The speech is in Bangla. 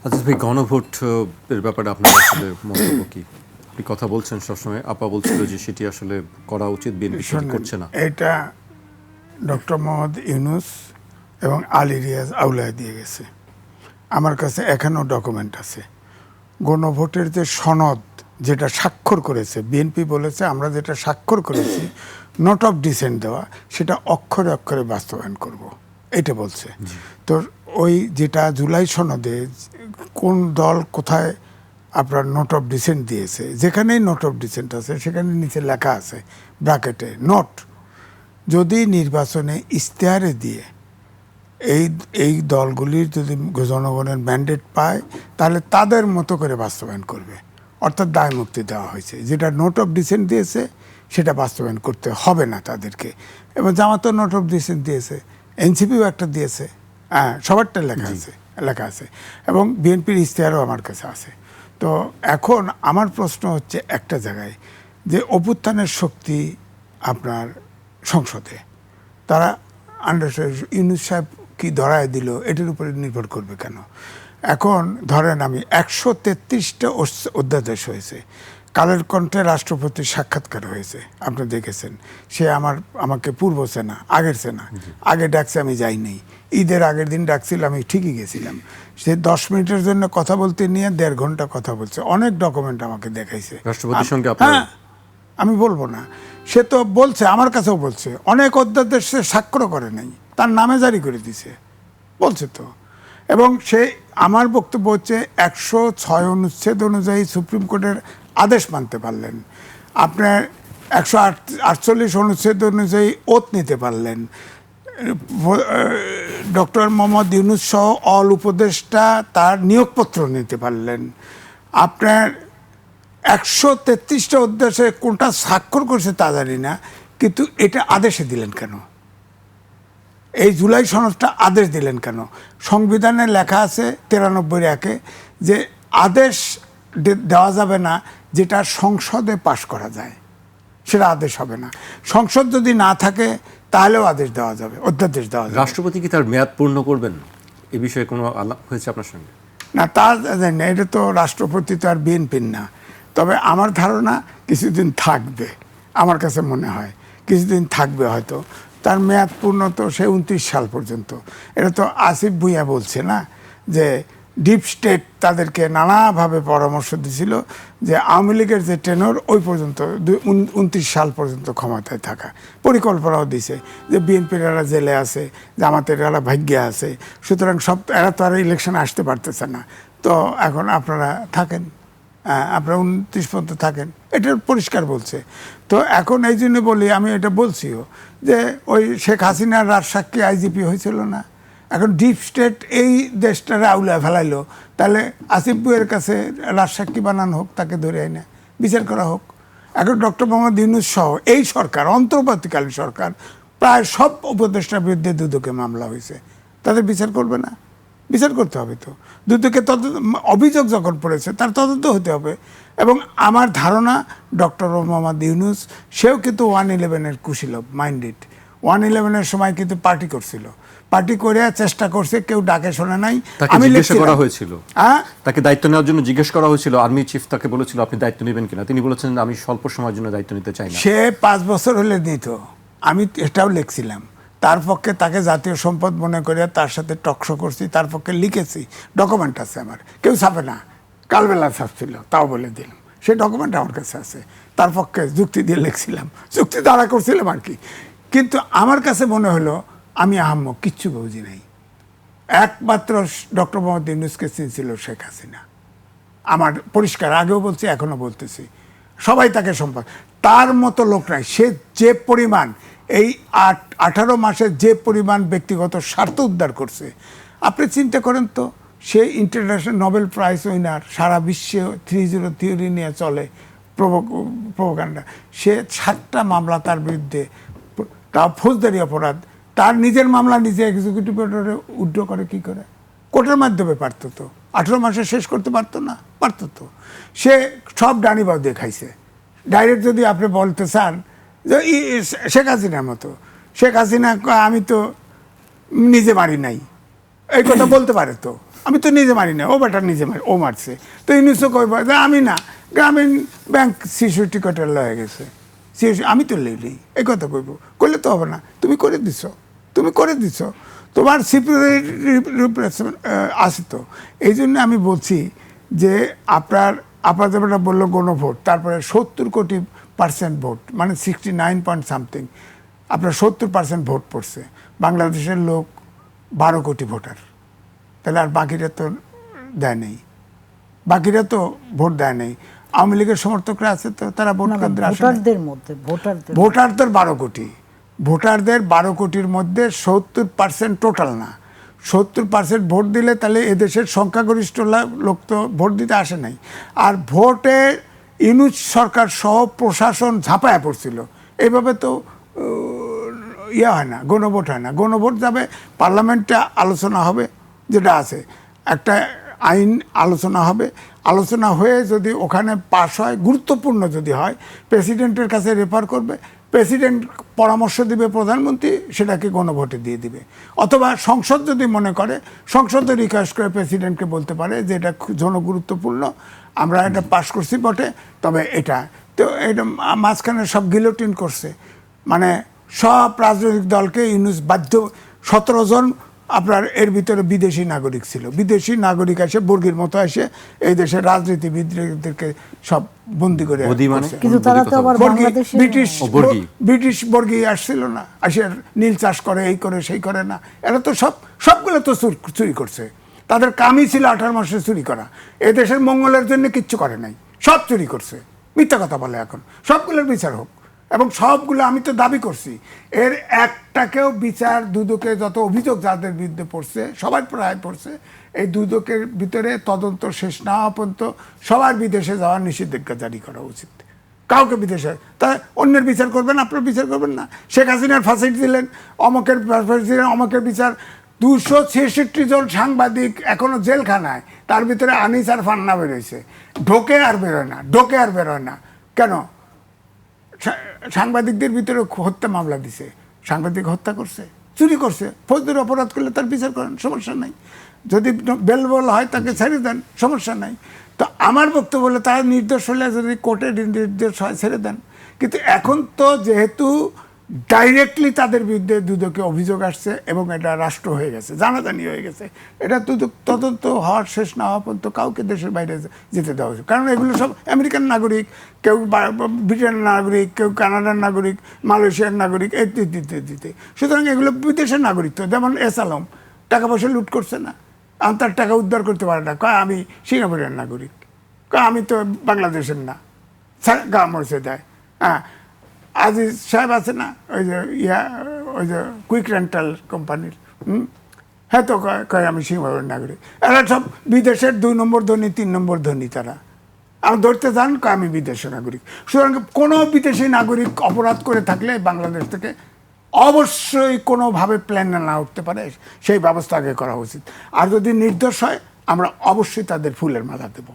আচ্ছা ভাই, গণভোট এর ব্যাপারে আপনার আসলে মন্তব্য কি? আপনি কথা বলছেন সবসময়, আপা বলছিল যে সেটি আসলে করা উচিত, বিএনপি সেটি করছে না। এটা ডক্টর মোহাম্মদ ইউনূস এবং আলী রিয়াজ আউলায় দিয়ে গেছে। আমার কাছে এখনও ডকুমেন্ট আছে। গণভোটের যে সনদ যেটা স্বাক্ষর করেছে বিএনপি বলেছে আমরা যেটা স্বাক্ষর করেছি নোট অফ ডিসেন্ট দেওয়া, সেটা অক্ষরে অক্ষরে বাস্তবায়ন করব, এটা বলছে। তো ওই যেটা জুলাই সনদে কোন দল কোথায় আপনার নোট অফ ডিসেন্ট দিয়েছে, যেখানেই নোট অফ ডিসেন্ট আছে সেখানে নিচে লেখা আছে ব্র্যাকেটে নোট, যদি নির্বাচনে ইশতেহারে দিয়ে এই দলগুলির যদি জনগণের ম্যান্ডেট পায় তাহলে তাদের মতো করে বাস্তবায়ন করবে, অর্থাৎ দায় মুক্তি দেওয়া হয়েছে। যেটা নোট অফ ডিসেন্ট দিয়েছে সেটা বাস্তবায়ন করতে হবে না তাদেরকে। এবং জামাতও নোট অফ ডিসেন্ট দিয়েছে, এনসিপিও একটা দিয়েছে, হ্যাঁ, সবারটা লেখা আছে এবং বিএনপির ইশতেহারও আমার কাছে আছে। তো এখন আমার প্রশ্ন হচ্ছে একটা জায়গায়, যে অভ্যুত্থানের শক্তি আপনার সংসদে, তারা ইউনূস সাহেব কি ধরায় দিল এটার উপরে নির্ভর করবে কেন? এখন ধরেন আমি 133টা অধ্যাদেশ হয়েছে, কালের কণ্ঠে রাষ্ট্রপতির সাক্ষাৎকার হয়েছে, আপনি দেখেছেন। সে আমাকে পূর্ব সেনা, আগের সেনা, আগে ডাকছে আমি যাইনি, ঈদের আগের দিন ডাকছিল আমি ঠিকই গেছিলাম। সে 10 মিনিটের জন্য কথা বলতে নিয়ে 1.5 ঘন্টা কথা বলছে, অনেক ডকুমেন্ট আমাকে দেখাইছে। রাষ্ট্রপতির সঙ্গে হ্যাঁ, আমি বলবো না, সে তো বলছে, আমার কাছেও বলছে অনেক অধ্যাদেশ সে স্বাক্ষর করে নাই, তার নামে জারি করে দিছে, বলছে তো। এবং সে আমার বক্তব্য হচ্ছে 106 অনুচ্ছেদ অনুযায়ী সুপ্রিম কোর্টের আদেশ মানতে পারলেন, আপনার 148 অনুচ্ছেদ অনুযায়ী ওত নিতে পারলেন, ডক্টর মোহাম্মদ ইউনূস সহ অল উপদেষ্টা তার নিয়োগপত্র নিতে পারলেন। আপনার 133টা অধ্যাদেশে কোনটা স্বাক্ষর করেছে তা জানি না, কিন্তু এটা আদেশে দিলেন কেন? এই জুলাই সনদটা আদেশ দিলেন কেন? সংবিধানে লেখা আছে 93(1) যে আদেশ দেওয়া যাবে না যেটা সংসদে পাশ করা যায়, সেটা আদেশ হবে না। সংসদ যদি না থাকে তাহলেও আদেশ দেওয়া যাবে, অধ্যাদেশ দেওয়া যাবে। রাষ্ট্রপতি কি তার মেয়াদ পূর্ণ করবেন? এ বিষয়ে কোনো আলাপ হয়েছে আপনার সঙ্গে? না, তা জানি না, এটা তো রাষ্ট্রপতি তো আর বিএনপির না। তবে আমার ধারণা কিছুদিন থাকবে, আমার কাছে মনে হয় কিছুদিন থাকবে হয়তো। তার মেয়াদ পূর্ণ তো সে 29 সাল পর্যন্ত। এটা তো আসিফ ভুঁইয়া বলছে না, যে ডিপ স্টেট তাদেরকে নানাভাবে পরামর্শ দিছিল যে আওয়ামী লীগের যে টেনর ওই পর্যন্ত 29 সাল পর্যন্ত ক্ষমতায় থাকা, পরিকল্পনাও দিছে যে বিএনপির এরা জেলে আছে, জামাতের এরা ভাগ্যে আছে, সুতরাং সব এরা তো আর ইলেকশনে আসতে পারতেছে না, তো এখন আপনারা থাকেন, আপনারা 29 পর্যন্ত থাকেন, এটা পরিষ্কার বলছে। তো এখন এই জন্য বলি, আমি এটা বলছিও যে ওই শেখ হাসিনার রাজসাক্ষী আইজিপি হয়েছিল না, এখন ডিপ স্টেট এই দেশটারে আউলায় ফেলাইলো, তাহলে আসিফ বুয়ের কাছে রাজসাক্ষী বানানো হোক, তাকে ধরে আইনে বিচার করা হোক। এখন ডক্টর মোহাম্মদ ইউনূস সহ এই সরকার, অন্তর্বর্তীকালীন সরকার, প্রায় সব উপদেষ্টার বিরুদ্ধে দুদকে মামলা হয়েছে, তাদের বিচার করবে না? বিচার করতে হবে তো, দুদকে অভিযোগ যখন পড়েছে তার তদন্ত হতে হবে। এবং আমার ধারণা ডক্টর মোহাম্মদ ইউনূস সেও কিন্তু 111-এর কুশীলব মাইন্ডেড। 111-এর সময় কিন্তু পার্টি করছিল, পার্টি করে চেষ্টা করছে, কেউ ডাকে শোনে নাই। আমি জিজ্ঞাসা করা হয়েছিল, তাকে দায়িত্ব নেওয়ার জন্য জিজ্ঞেস করা হয়েছিল, আর্মি চিফ তাকে বলেছিল আপনি দায়িত্ব নেবেন কিনা, তিনি বলেছেন আমি স্বল্প সময়ের জন্য দায়িত্ব নিতে চাই না। সে 5 বছর হলে নিত, আমি এটাও লিখছিলাম তার পক্ষে, তাকে জাতীয় সম্পদ মনে করে তার সাথে টকশো করছি, তার পক্ষে লিখেছি, ডকুমেন্ট আছে আমার, কেউ ছাপে না, কালবেলা ছাপছিল তাও বলে দিলাম, সেই ডকুমেন্ট আমার কাছে আছে, তার পক্ষে যুক্তি দিয়ে লিখছিলাম, যুক্তি দ্বারা করছিলাম আর কি। কিন্তু আমার কাছে মনে হলো আমি আহাম্মক কিচ্ছু বুঝি নাই, একমাত্র ডক্টর মোহাম্মদ ইউনূসকে চিনছিল শেখ হাসিনা, আমার পরিষ্কার, আগেও বলছি এখনো বলতেছি, সবাই তাকে সম্পদ, তার মতো লোক নাই। সে যে পরিমাণ এই 18 মাসে যে পরিমাণ ব্যক্তিগত স্বার্থ উদ্ধার করছে, আপনি চিন্তা করেন তো, সে ইন্টারন্যাশনাল নোবেল প্রাইজ উইনার, সারা বিশ্বে 3-0 থিওরি নিয়ে চলে, প্রোপাগান্ডা, সে 7টা মামলা তার বিরুদ্ধে, তাও ফৌজদারি অপরাধ, তার নিজের মামলা নিজে এক্সিকিউটিভ অর্ডারে উইথড্র করে, কি করে কোর্টের মাধ্যমে পারতো তো, 18 মাসে শেষ করতে পারতো না? পারতো তো। সে সব ডানিবাদ দেখাইছে। ডাইরেক্ট যদি আপনি বলতে চান যে শেখ হাসিনার মতো, শেখ হাসিনা আমি তো নিজে মারি নাই, এই কথা বলতে পারে তো, আমি তো নিজে মারি না, ও বেটা নিজে মারি, ও মারছে। তো ইউনুসও কইব যে আমি না, গ্রামীণ ব্যাংক 66 কোটি লয়ে গেছে, আমি তো লইলি, এই কথা কইব। করলে তো হবে না, তুমি করে দিছো, তোমার রিপ্লেসমেন্ট আছে তো। এই জন্য আমি বলছি যে আপনার যেটা বললো গণভোট, তারপরে 70% ভোট, মানে 69 পয়েন্ট সামথিং, আপনার 70% ভোট পড়ছে। বাংলাদেশের লোক 12 কোটি ভোটার, তাহলে আর বাকিরা তো দেয় নেই, বাকিরা তো ভোট দেয় নেই। আওয়ামী লীগের সমর্থকরা আছে তো, তারা ভোট কেন্দ্রে আসে। ভোটারদের 12 কোটি, ভোটারদের 12 কোটির মধ্যে 70% টোটাল না, 70% ভোট দিলে তাহলে এদেশের সংখ্যাগরিষ্ঠ লোক তো ভোট দিতে আসে নাই। আর ভোটে ইউনূস সরকার সহ প্রশাসন ঝাঁপায়া পড়ছিল। এইভাবে তো ইয়ে হয় না, গণভোট হয় না। গণভোট যাবে, পার্লামেন্টে আলোচনা হবে, যেটা আছে একটা আইন আলোচনা হবে, আলোচনা হয়ে যদি ওখানে পাস হয়, গুরুত্বপূর্ণ যদি হয়, প্রেসিডেন্টের কাছে রেফার করবে, প্রেসিডেন্ট পরামর্শ দিবে প্রধানমন্ত্রী, সেটাকে গণভোটে দিয়ে দিবে। অথবা সংসদ যদি মনে করে, সংসদে রিকোয়েস্ট করে প্রেসিডেন্টকে বলতে পারে যে এটা জনগুরুত্বপূর্ণ, আমরা এটা পাস করছি বটে, তবে এটা তো এটা মাঝখানে সব গিলোটিন করছে, মানে সব রাজনৈতিক দলকে ইউনূস বাধ্য। 17 জন আপনার এর ভিতরে বিদেশি নাগরিক ছিল, বিদেশি নাগরিক এসে বর্গীর মতো এসে এই দেশের রাজনীতিবিদদেরকে সব বন্দি করে। কিন্তু তারা তো আবার ব্রিটিশ বর্গী আসছিল না, আসে নীল চাষ করে, এই করে সেই করে না, এরা তো সবগুলো তো চুরি করছে। তাদের কামই ছিল 18 মাসে চুরি করা, এ দেশের মঙ্গলের জন্য কিচ্ছু করে নাই, সব চুরি করছে, মিথ্যা কথা বলে। এখন সবগুলোর বিচার হোক, এবং সবগুলো আমি তো দাবি করছি, এর একটাকেও বিচার, দুদকে যত অভিযোগ যাদের বিরুদ্ধে পড়ছে, সবাই প্রায় পড়ছে, এই দুদকের ভিতরে তদন্ত শেষ না হওয়া পর্যন্ত সবার বিদেশে যাওয়ার নিষেধাজ্ঞা জারি করা উচিত। কাউকে বিদেশে, তা অন্যের বিচার করবেন, আপনার বিচার করবেন না। শেখ হাসিনার ফাঁসি দিলেন, অমকের বিচার। 266 জন সাংবাদিক এখনো জেলখানায়, তার ভিতরে আনিস আর ফান্না বেরোয়ছে, ঢোকে আর বেরোয় না। কেন? সাংবাদিকদের ভিতরে হত্যা মামলা দিছে, সাংবাদিক হত্যা করছে, চুরি করছে, ফৌজদারি অপরাধ করলে তার বিচার করেন, সমস্যা নাই। যদি বেলবল হয় তাকে ছেড়ে দেন, সমস্যা নাই। তো আমার বক্তব্য হলো, তারা নির্দোষ হলে যদি কোর্টে নির্দোষ হয় ছেড়ে দেন। কিন্তু এখন তো যেহেতু ডাইরেক্টলি তাদের বিরুদ্ধে দুদকে অভিযোগ আসছে এবং এটা রাষ্ট্র হয়ে গেছে, জানাজানি হয়ে গেছে, এটা তদন্ত হওয়ার শেষ না হওয়া পর্যন্ত কাউকে দেশের বাইরে যেতে দেওয়া হয়েছে। কারণ এগুলো সব আমেরিকান নাগরিক, কেউ ব্রিটেনের নাগরিক, কেউ কানাডার নাগরিক, মালয়েশিয়ার নাগরিক, এই দিতে। সুতরাং এগুলো বিদেশের নাগরিক তো। যেমন এস আলম টাকা পয়সা লুট করছে না, তার টাকা উদ্ধার করতে পারে না, কয় আমি সিঙ্গাপুরের নাগরিক, কয় আমি তো বাংলাদেশের না, গা মরছে দেয়। হ্যাঁ, আজিজ সাহেব আছে না, ওই যে কুইক রেন্টাল কোম্পানির, হ্যাঁ, তো কয় আমি সিঙ্গাপুরের নাগরিক। এরা সব বিদেশের 2 নম্বর ধনী, 3 নম্বর ধনী। তারা আমি ধরতে চান, আমি বিদেশের নাগরিক। সুতরাং কোনো বিদেশি নাগরিক অপরাধ করে থাকলে বাংলাদেশ থেকে অবশ্যই কোনোভাবে প্ল্যান না উঠতে পারে, সেই ব্যবস্থা আগে করা উচিত। আর যদি নির্দোষ হয়, আমরা অবশ্যই তাদের ফুলের মালা দেবো।